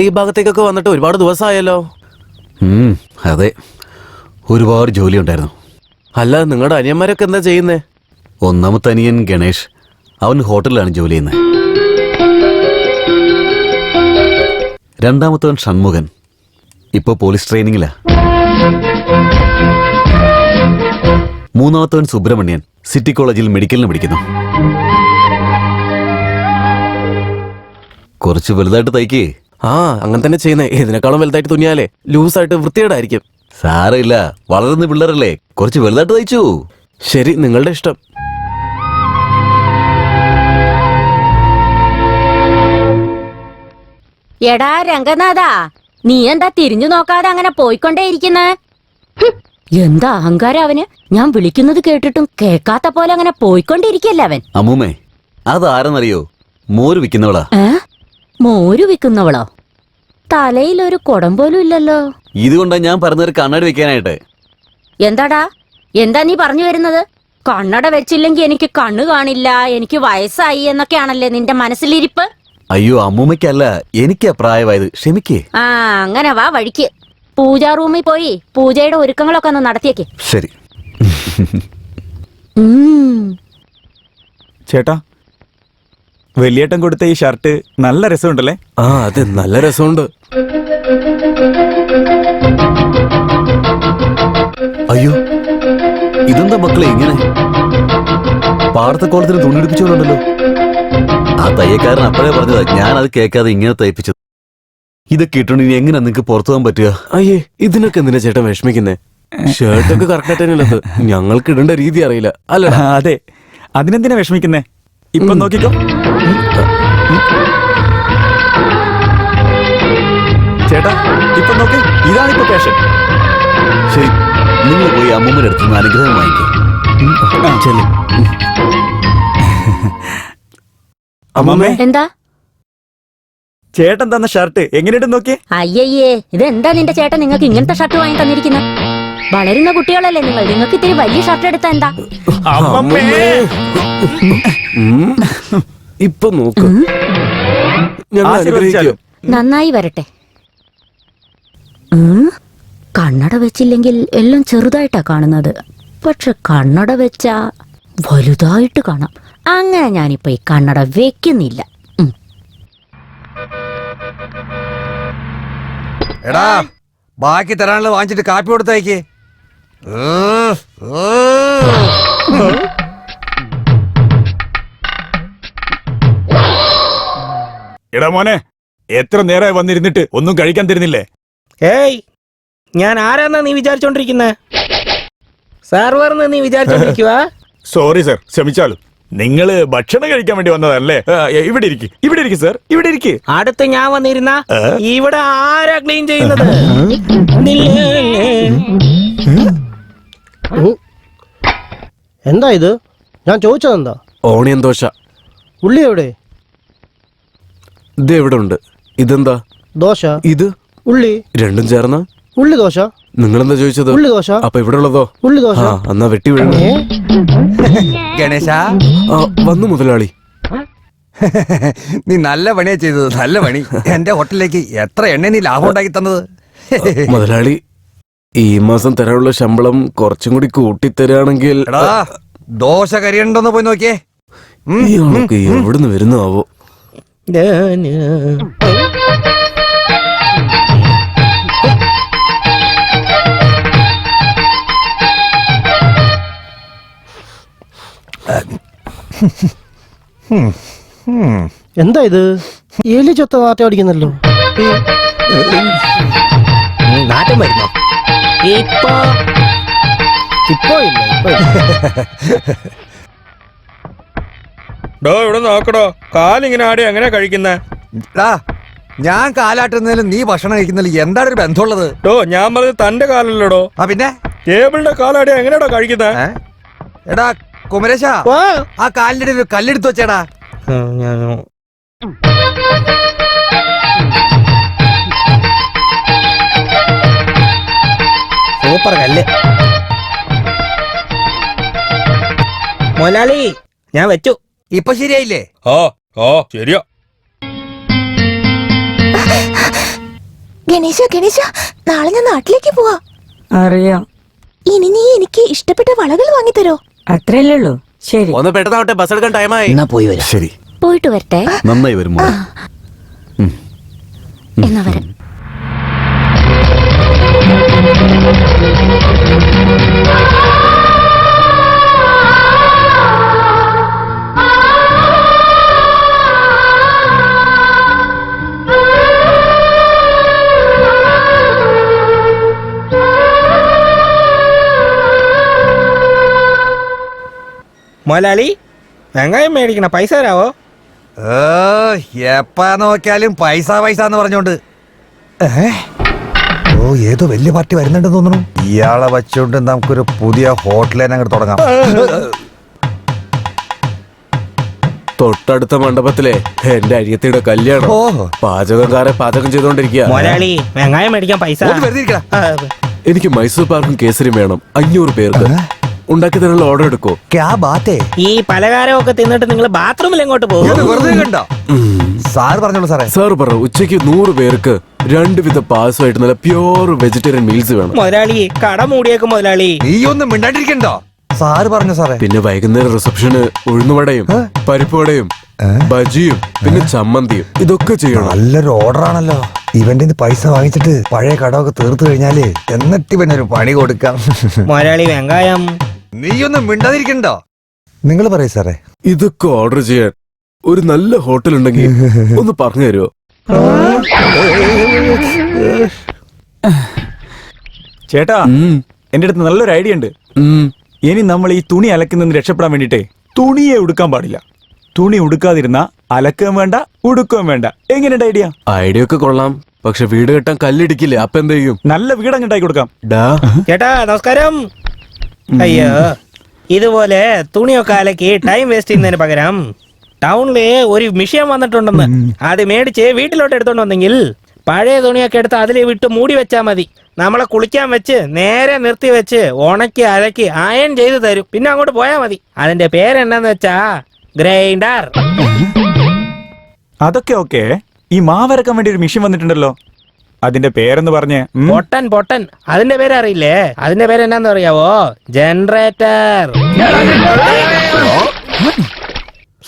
ഈ ഭാഗത്തേക്കൊക്കെ വന്നിട്ട് ഒരുപാട് ദിവസമായല്ലോ. അതെ, ഒരുപാട് ജോലി ഉണ്ടായിരുന്നു. അല്ല, നിങ്ങളുടെ അനിയന്മാരൊക്കെ എന്താ ചെയ്യുന്നേ? ഒന്നാമത്തെ അനിയൻ ഗണേഷ്, അവൻ ഹോട്ടലിലാണ് ജോലി ചെയ്യുന്നത്. രണ്ടാമത്തവൻ ഷൺമുഖൻ, ഇപ്പൊ പോലീസ് ട്രെയിനിങ്ങിലാ. മൂന്നാമത്തവൻ സുബ്രഹ്മണ്യൻ, സിറ്റി കോളേജിൽ മെഡിക്കലിന് പഠിക്കുന്നു. കുറച്ച് വലുതായിട്ട് തയ്ക്കേ. അങ്ങനെ തന്നെ ചെയ്യുന്നേ. ഇതിനേക്കാളും വലുതായിട്ട് തുന്നിയാലേ ലൂസായിട്ട് വൃത്തികേടായിരിക്കും. സാരമില്ല, വളർന്ന പിള്ളേരല്ലേ, കുറച്ച് വലുതായിട്ട് തയ്ച്ചു. ശരി, നിങ്ങളുടെ ഇഷ്ടം. എടാ രംഗനാഥാ, നീ എന്താ തിരിഞ്ഞു നോക്കാതെ അങ്ങനെ പോയിക്കൊണ്ടേയിരിക്കുന്നെ? എന്താ അഹങ്കാരം അവന്! ഞാൻ വിളിക്കുന്നത് കേട്ടിട്ടും കേക്കാത്ത പോലെ അങ്ങനെ പോയിക്കൊണ്ടിരിക്കല്ലേ അവൻ. അമ്മൂമ്മേ, അതാരെന്നറിയോ? മോര് വിൽക്കുന്നവളാ. മോര് വിൽക്കുന്നവളോ? തലയിലൊരു കുടം പോലും ഇല്ലല്ലോ. ഇതുകൊണ്ടാ ഞാൻ പറഞ്ഞൊരു കണ്ണട വെക്കാനായിട്ട്. എന്താടാ, എന്താ നീ പറഞ്ഞു വരുന്നത്? കണ്ണട വെച്ചില്ലെങ്കിൽ എനിക്ക് കണ്ണു കാണില്ല, എനിക്ക് വയസ്സായി എന്നൊക്കെയാണല്ലേ നിന്റെ മനസ്സിലിരിപ്പ്? അയ്യോ, അമ്മൂമ്മയ്ക്കല്ല, എനിക്കാ പ്രായമായത്, ക്ഷമിക്കേ. അങ്ങനെ വാ വഴിക്ക്. പൂജാ റൂമിൽ പോയി പൂജയുടെ ഒരുക്കങ്ങളൊക്കെ ഒന്ന് നടത്തിയേക്ക്. ശരി. ചേട്ടാ, വലിയേട്ടൻ കൊടുത്ത ഈ ഷർട്ട് നല്ല രസമുണ്ടല്ലേ? അതെ, നല്ല രസമുണ്ട്. അയ്യോ, ഇതെന്താ മക്കളെ ഇങ്ങനെ? പാടത്തെ കോളത്തിന് തുണിയെടുപ്പിച്ചോണ്ടല്ലോ. ആ തയ്യക്കാരൻ അപ്പഴേ പറഞ്ഞതാ, ഞാൻ അത് കേൾക്കാതെ ഇങ്ങനെ തയ്പ്പിച്ചത്. ഇതൊക്കെ ഇട്ടോണ്ട് ഇനി എങ്ങനെ നിങ്ങക്ക് പുറത്തു പോകാൻ പറ്റുക? അയ്യേ, ഇതിനൊക്കെ എന്തിനാ ചേട്ടൻ വിഷമിക്കുന്നേ? ഷർട്ടൊക്കെ കറക്റ്റായിട്ടത് ഞങ്ങൾക്ക് ഇടേണ്ട രീതി അറിയില്ല അല്ല? അതെ, അതിനെന്തിനാ വിഷമിക്കുന്നേ? ഇപ്പൊ നോക്കിക്കോ. ചേട്ടാ, ഇപ്പൊ നോക്ക്, ഇതാണിപ്പോ ഫാഷൻ. ശരി, നിങ്ങൾ പോയി അമ്മൂമ്മയുടെ അടുത്ത് നിന്ന് അനുഗ്രഹം വാങ്ങിക്കും. അമ്മമ്മേ, എന്താ? ചേട്ടൻ തന്ന ഷർട്ട് എങ്ങനെയുണ്ട് നോക്കിയേ. അയ്യയ്യേ, ഇതെന്താ നിന്റെ ചേട്ടൻ നിങ്ങൾക്ക് ഇങ്ങനത്തെ ഷർട്ട് വാങ്ങി തന്നിരിക്കുന്നത്? വളരുന്ന കുട്ടികളല്ലേ നിങ്ങൾ, നിങ്ങൾക്ക് ഇത്തിരി വലിയ ഷർട്ട് എടുത്താ എന്താ? ഇപ്പൊ നോക്ക്, നന്നായി വരട്ടെ. കണ്ണട വെച്ചില്ലെങ്കിൽ എല്ലാം ചെറുതായിട്ടാ കാണുന്നത്, പക്ഷെ കണ്ണട വെച്ചാ വലുതായിട്ട് കാണാം. അങ്ങനെ ഞാനിപ്പോ ഈ കണ്ണട വെക്കുന്നില്ല. എടാ, ബാക്കി തരാനുള്ളത് വാങ്ങിച്ചിട്ട് കാപ്പി കൊടുത്തേക്ക്. എടാ മോനെ, എത്ര നേരമായി വന്നിരുന്നിട്ട് ഒന്നും കഴിക്കാൻ തരുന്നില്ലേ? ഏയ്, ഞാൻ ആരാന്നാ നീ വിചാരിച്ചോണ്ടിരിക്കുന്നേ? സർവർന്ന് നീ വിചാരിച്ചോണ്ടിരിക്കുവാ? Sorry sir, ക്ഷമിച്ചാലു. നിങ്ങള് ഭക്ഷണം കഴിക്കാൻ വേണ്ടി വന്നതല്ലേ? ഇവിടെ ഇരിക്കും, ഇവിടെ ഇരിക്കും സർ, ഇവിടെ ഇരിക്കും. അടുത്ത് ഞാൻ വന്നിരുന്ന ഇവിടെ ആരാ ക്ലീൻ ചെയ്യുന്നത്? എന്താ ഇത്? ഞാൻ ചോദിച്ചതെന്താ? ഓണിയൻ ദോശ. ഉള്ളി എവിടെ? ഇത് എവിടെ ഉണ്ട്? ഇതെന്താ? ദോശ. ഇത് ഉള്ളി. രണ്ടും ചേർന്ന ഉള്ളി ദോശ. നിങ്ങളെന്താ ചോദിച്ചത്? ഉള്ളി ദോശ. അപ്പൊ ഇവിടെ ഉള്ളതോ? ഉള്ളി ദോശ. എന്നാ വെട്ടി വീഴ. ഗണേശ, വന്നു മുതലാളി. നീ നല്ല പണിയാ ചെയ്തത്, നല്ല പണി. എന്റെ ഹോട്ടലിലേക്ക് എത്ര എണ്ണ നീ ലാഭം ഉണ്ടാക്കി തന്നത്. മുതലാളി, ഈ മാസം തരാനുള്ള ശമ്പളം കുറച്ചും കൂടി കൂട്ടിത്തരാണെങ്കിൽ. ദോശ കരിയുണ്ടോന്ന് പോയി നോക്കിയേ. എവിടുന്ന് വരുന്നു ആവോ? എന്താ ഇത്? എലി ചൊത്ത നാറ്റം അടിക്കുന്നല്ലോ. നാട്ടം വരുന്നോ? ഇപ്പൊ ഇല്ല. ഇവിടെ നോക്കടോ, കാലിങ്ങനെ ആടി എങ്ങനെ കഴിക്കുന്നേ? ഞാൻ കാലാട്ടുന്നതിലും നീ ഭക്ഷണം കഴിക്കുന്നതിലും എന്താണ് ഒരു ബന്ധമുള്ളത്? ഞാൻ പറഞ്ഞത് തന്റെ കാലല്ലടോ. പിന്നെ ടേബിളിന്റെ കാലാടി എങ്ങനെയാടോ കഴിക്കുന്നേ? എടാ കുമരേശ, ആ കാലിന്റെ ഒരു കല്ലെടുത്ത് വെച്ചേടാ. സൂപ്പർ കല്ല് മൊലാളി, ഞാൻ വെച്ചു. ഇപ്പൊ ശരിയായില്ലേ? ശരിയാ. ഗണേശ നാളെ ഞാൻ നാട്ടിലേക്ക് പോവാ. അറിയാം. ഇനി നീ എനിക്ക് ഇഷ്ടപ്പെട്ട വളകൾ വാങ്ങിത്തരോ? അത്രയല്ലേ ഉള്ളൂ. ശരി, ഒന്ന് പെട്ടെന്നാവട്ടെ, ബസ് എടുക്കാൻ ടൈമായി. എന്നാ പോയി വരാം. ശരി, പോയിട്ട് വരട്ടെ. നന്നായി വരും മോളെ. എന്നാ വരാം. മുതലാളി വെങ്കായം മേടിക്കണ പൈസ തരാവോ? എപ്പാ നോക്കിയാലും പൈസ എന്ന് പറഞ്ഞോണ്ട്. ഓ, ഏതോ വലിയ പാർട്ടി വരുന്നുണ്ടെന്ന് തോന്നുന്നു. ഇയാളെ വെച്ചോണ്ട് നമുക്കൊരു പുതിയ ഹോട്ടൽ തന്നെ അങ്ങോട്ട് തുടങ്ങാം. തൊട്ടടുത്ത മണ്ഡപത്തിലെ എന്റെ അരിയത്തിയുടെ കല്യാണം. ഓഹോ. പാചകക്കാരെ പാചകം ചെയ്തോണ്ടിരിക്കുക. മുതലാളി വെങ്കായം മേടിക്കാൻ പൈസ. ഒന്ന് വെറുതെ ഇരിക്കടാ. എനിക്ക് മൈസൂർ പാർക്കും കേസരിയും വേണം. 500 പേർക്ക് ഉണ്ടാക്കി തരാനുള്ള ഓർഡർ എടുക്കോ? ക്യാ ബാത്തേ? ഈ പലഹാരമൊക്കെ തിന്നിട്ട് നിങ്ങൾ ബാത്റൂമിൽ എങ്ങോട്ട് പോകും? ഇത് വെറുതെ കണ്ടോ? സാറ് പറഞ്ഞോളൂ സാറേ. സാർ പറഞ്ഞു ഉച്ചയ്ക്ക് 100 പേർക്ക് 2 വിധ പായസമായിട്ട് നല്ല പ്യൂർ വെജിറ്റേറിയൻ മീൽസ് വേണം. മുതലാളി കട മൂടിയേക്കും മുതലാളി. നീ ഒന്നും മിണ്ടാണ്ടിരിക്കണ്ടോ? സാറ് പറഞ്ഞു സാറേ. പിന്നെ വൈകുന്നേരം റിസപ്ഷന് ഉഴുന്നുവടയും പരിപ്പുവടയും ബജിയും പിന്നെ ചമ്മന്തിയും ഇതൊക്കെ ചെയ്യണം. നല്ലൊരു ഓർഡർ ആണല്ലോ. ഇവന്റെ പൈസ വാങ്ങിച്ചിട്ട് പഴയ കടമൊക്കെ തീർത്തു കഴിഞ്ഞാല് എന്നിട്ട് പിന്നെ ഒരു പണി കൊടുക്കാം. മുതലാളി വെങ്കായം. നീ ഒന്നും മിണ്ടാതിരിക്കണ്ടോ? നിങ്ങൾ പറയൂ സാറേ. ഇതൊക്കെ ഓർഡർ ചെയ്യാൻ ഒരു നല്ല ഹോട്ടൽ ഉണ്ടെങ്കിൽ ഒന്ന് പറഞ്ഞു തരുമോ? ചേട്ടാ, എന്റെ അടുത്ത് നല്ലൊരു ഐഡിയ ഉണ്ട്. ഇനി നമ്മൾ ഈ തുണി അലക്കുന്നതിന് രക്ഷപ്പെടാൻ വേണ്ടിട്ടേ തുണിയെ ഉടുക്കാൻ പാടില്ല. തുണി ഉടുക്കാതിരുന്ന അലക്കുകയും വേണ്ട ഉടുക്കുകയും വേണ്ട. എങ്ങനെയുണ്ട് ഐഡിയ? ഐഡിയ ഒക്കെ കൊള്ളാം, പക്ഷെ വീട് കെട്ടാൻ കല്ലിടിക്കില്ലേ? അപ്പൊ എന്ത് ചെയ്യും? നല്ല വീടങ്ങ് ഉണ്ടാക്കി കൊടുക്കാം. ചേട്ടാ നമസ്കാരം. അയ്യോ, ഇതുപോലെ തുണിയൊക്കെ അലക്കി ടൈം വേസ്റ്റ് ചെയ്യുന്നതിന് പകരം ടൗണില് ഒരു മിഷ്യൻ വന്നിട്ടുണ്ടെന്ന്. അത് മേടിച്ച് വീട്ടിലോട്ട് എടുത്തോണ്ട് വന്നെങ്കിൽ പഴയ തുണിയൊക്കെ എടുത്ത് അതിൽ വിട്ട് മൂടി വെച്ചാ മതി. നമ്മളെ കുളിക്കാൻ വെച്ച് നേരെ നിർത്തി വെച്ച് ഉണക്കി അലക്കി അയൺ ചെയ്ത് തരും. പിന്നെ അങ്ങോട്ട് പോയാ മതി. അതിന്റെ പേരെന്നാന്ന് വെച്ചാ ഗ്രൈൻഡർ. അതൊക്കെ ഓക്കെ. ഈ മാവരക്കാൻ വേണ്ടി ഒരു മിഷ്യൻ വന്നിട്ടുണ്ടല്ലോ, അതിന്റെ പേരെന്ന് പറഞ്ഞേ. പൊട്ടൻ. അതിന്റെ പേര് അറിയില്ലേ? അതിന്റെ പേര് എന്നാന്ന് അറിയാവോ? ജനറേറ്റർ.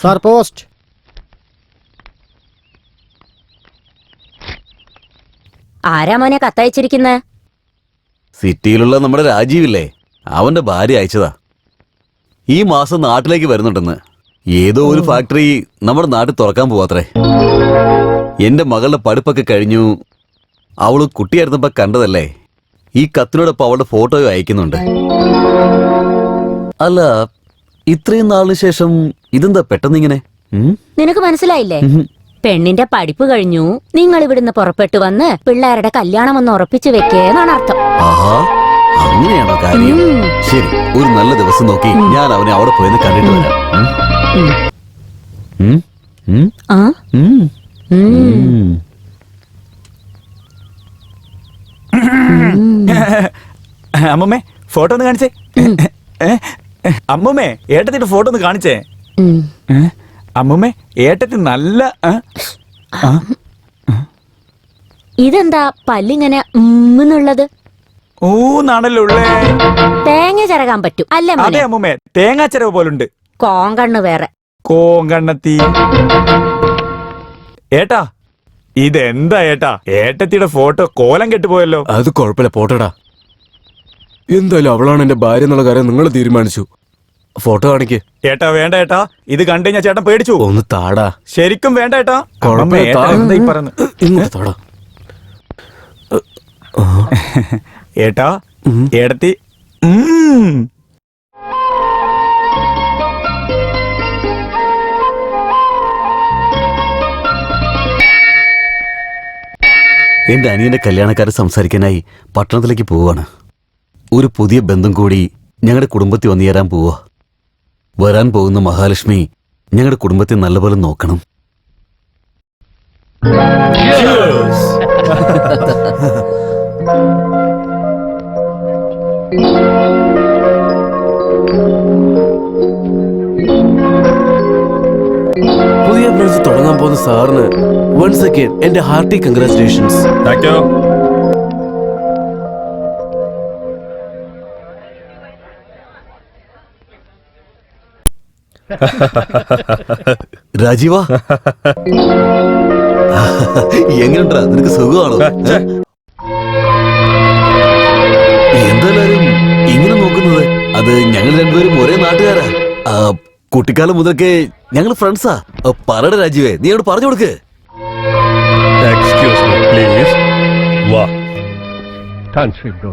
Sir post. ആരാ മോനെ കത്തയച്ചിരിക്കുന്നത്? സിറ്റിയിലുള്ള നമ്മുടെ രാജീവില്ലേ, അവന്റെ ഭാര്യ അയച്ചതാ. ഈ മാസം നാട്ടിലേക്ക് വരുന്നുണ്ടെന്ന്. ഏതോ ഒരു ഫാക്ടറി നമ്മുടെ നാട്ടിൽ തുറക്കാൻ പോവാത്രേ. എന്റെ മകളുടെ പഠിപ്പൊക്കെ കഴിഞ്ഞു. അവള് കുട്ടിയായിരുന്നപ്പോ കണ്ടതല്ലേ. ഈ കത്തിനോടൊപ്പം അവളുടെ ഫോട്ടോയും അയക്കുന്നുണ്ട്. അല്ല, ഇത്രയും നാളിന് ശേഷം ഇതെന്താ പെട്ടെന്നിങ്ങനെ? നിനക്ക് മനസ്സിലായില്ലേ? പെണ്ണിന്റെ പഠിപ്പ് കഴിഞ്ഞു, നിങ്ങൾ ഇവിടുന്ന് പുറപ്പെട്ടു വന്ന് പിള്ളേരുടെ കല്യാണം ഒന്ന് ഉറപ്പിച്ചു വെക്കേന്നാണ് അർത്ഥം. ആഹാ, അങ്ങനെയാണോ കാര്യം? ശരി, ഒരു നല്ല ദിവസം നോക്കി ഞാൻ അവനെ അവിടെ പോയെന്ന് കണ്ടിട്ട് വരാം. ആ അമ്മമ്മേ, ഫോട്ടോ ഒന്ന് കാണിച്ചേ. അമ്മമ്മേ, ഏട്ടത്തിന്റെ ഫോട്ടോ ഒന്ന് കാണിച്ചേ. അമ്മമ്മേ, ഏട്ടത്തി നല്ല. ഇതെന്താ പല്ലിങ്ങനെ ഉമ്മെന്നുള്ളത്? ഊന്നാണല്ലോ ഉള്ളേ. തേങ്ങ ചിരകാൻ പറ്റും അല്ലേ അതെ മോനെ? അമ്മമ്മേ, തേങ്ങാച്ചരവ് പോലുണ്ട്. കോങ്കണ്ണ് വേറെ. കോങ്കണ്ണത്തി. ഏട്ടാ, ഇതെന്താ ഏട്ടാ? ഏട്ടത്തിയുടെ ഫോട്ടോ കോലം കെട്ടുപോയല്ലോ. അത് കുഴപ്പമില്ല, പോട്ടടാ. എന്തായാലും അവളാണ് എന്റെ ഭാര്യ എന്നുള്ള കാര്യം നിങ്ങൾ തീരുമാനിച്ചു. ഫോട്ടോ കാണിക്ക്. ഏട്ടാ വേണ്ട ഏട്ടാ, ഇത് കണ്ടു കഴിഞ്ഞാൽ ചേട്ടൻ പേടിച്ചു. ഒന്ന് താടാ. ശരിക്കും വേണ്ട ഏട്ടാ. കുഴപ്പമില്ല, ഏട്ടാ, എന്താ ഈ പറയുന്നത്? ഇങ്ങോട്ട് താടാ. ഏട്ടാ, ഏടത്തി. എന്റെ അനിയന്റെ കല്യാണക്കാരെ സംസാരിക്കാനായി പട്ടണത്തിലേക്ക് പോവാണ്. ഒരു പുതിയ ബന്ധം കൂടി ഞങ്ങളുടെ കുടുംബത്തിൽ വന്നു ചേരാൻ പോവാ. വരാൻ പോകുന്ന മഹാലക്ഷ്മി ഞങ്ങളുടെ കുടുംബത്തെ നല്ലപോലെ നോക്കണം. പുതിയ ബ്രാഞ്ച് തുടങ്ങാൻ പോകുന്ന സാറിന് വൺസ് അഗൈൻ എന്റെ ഹാർട്ടി കൺഗ്രാറ്റുലേഷൻസ്. Thank you. രാജീവ എങ്ങനെയുണ്ടാ നിനക്ക് സുഖമാണോ? എന്തായാലും ഇങ്ങനെ നോക്കുന്നത്? അത് ഞങ്ങൾ രണ്ടുപേരും ഒരേ നാട്ടുകാരാ. കുട്ടിക്കാലം മുതൽക്കേ ഞങ്ങൾ ഫ്രണ്ട്സാ. പറയട രാജീവേ, നീ അവിടെ പറഞ്ഞു കൊടുക്ക്. Excuse me, please. What? Country bro.